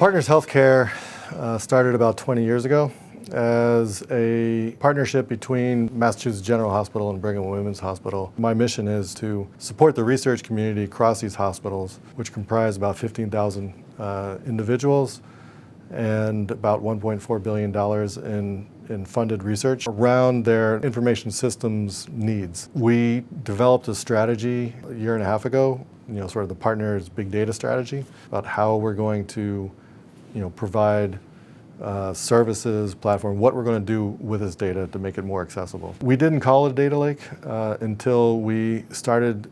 Partners Healthcare started about 20 years ago as a partnership between Massachusetts General Hospital and Brigham and Women's Hospital. My mission is to support the research community across these hospitals, which comprise about 15,000 individuals and about $1.4 billion in funded research around their information systems needs. We developed a strategy a year and a half ago, sort of the Partners Big Data strategy, about how we're going to provide services, platform, what we're going to do with this data to make it more accessible. We didn't call it a data lake until we started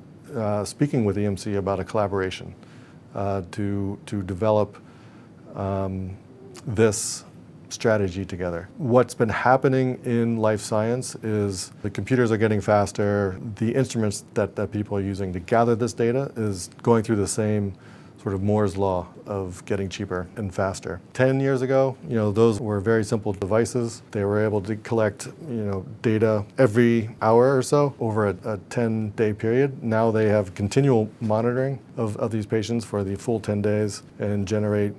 speaking with EMC about a collaboration to develop this strategy together. What's been happening in life science is the computers are getting faster. The instruments that people are using to gather this data is going through the same sort of Moore's law of getting cheaper and faster. 10 years ago, those were very simple devices. They were able to collect, data every hour or so over a 10-day period. Now they have continual monitoring of these patients for the full 10 days and generate,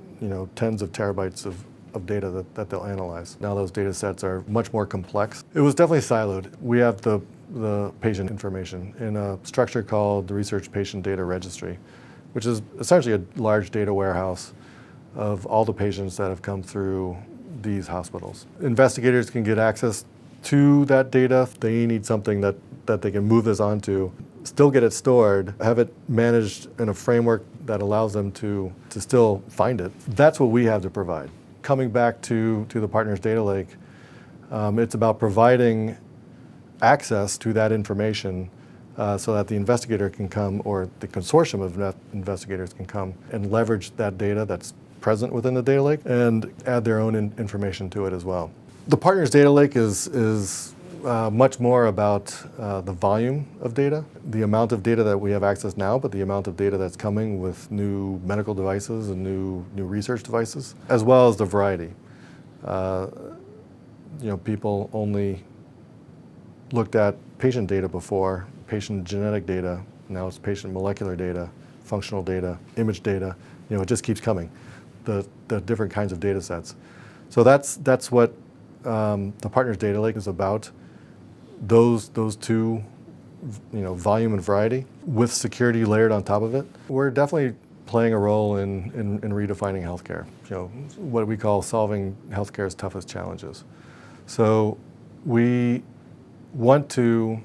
tens of terabytes of data that they'll analyze. Now those data sets are much more complex. It was definitely siloed. We have the patient information in a structure called the Research Patient Data Registry, which is essentially a large data warehouse of all the patients that have come through these hospitals. Investigators can get access to that data. They need something that they can move this onto, still get it stored, have it managed in a framework that allows them to still find it. That's what we have to provide. Coming back to the Partners Data Lake, it's about providing access to that information so that the investigator can come, or the consortium of investigators can come and leverage that data that's present within the data lake and add their own information to it as well. The Partners Data Lake is much more about the volume of data, the amount of data that we have access now, but the amount of data that's coming with new medical devices and new research devices, as well as the variety. People only looked at patient data before, patient genetic data, now it's patient molecular data, functional data, image data, it just keeps coming, the different kinds of data sets. So that's what the Partners Data Lake is about. Those two, volume and variety, with security layered on top of it. We're definitely playing a role in redefining healthcare, what we call solving healthcare's toughest challenges. So we want to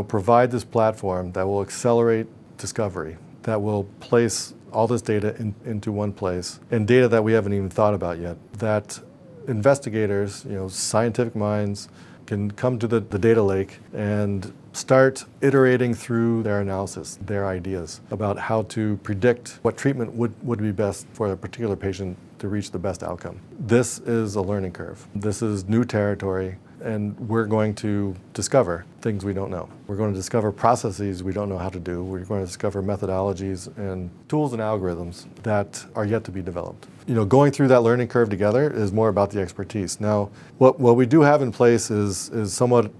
provide this platform that will accelerate discovery, that will place all this data into one place, and data that we haven't even thought about yet, that investigators, scientific minds, can come to the data lake and start iterating through their analysis, their ideas about how to predict what treatment would be best for a particular patient to reach the best outcome. This is a learning curve. This is new territory, and we're going to discover things we don't know. We're going to discover processes we don't know how to do. We're going to discover methodologies and tools and algorithms that are yet to be developed. Going through that learning curve together is more about the expertise. Now, what we do have in place is somewhat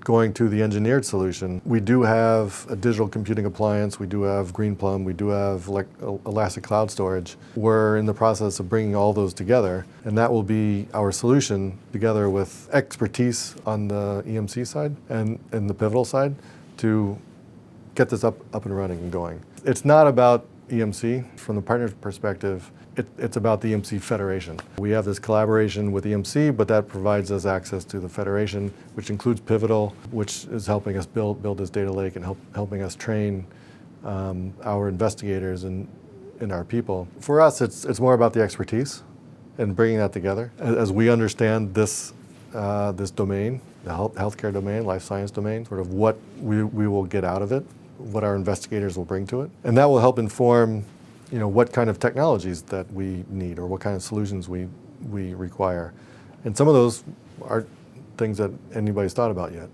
going to the engineered solution. We do have a digital computing appliance. We do have Greenplum. We do have Elastic Cloud Storage. We're in the process of bringing all those together, and that will be our solution together with expertise on the EMC side and the Pivotal side to get this up and running and going. It's not about EMC from the partner's perspective. It's about the EMC Federation. We have this collaboration with EMC, but that provides us access to the Federation, which includes Pivotal, which is helping us build this data lake and helping us train our investigators and our people. For us, it's more about the expertise and bringing that together. As we understand this domain, the healthcare domain, life science domain, sort of what we will get out of it, what our investigators will bring to it. And that will help inform what kind of technologies that we need or what kind of solutions we require. And some of those aren't things that anybody's thought about yet.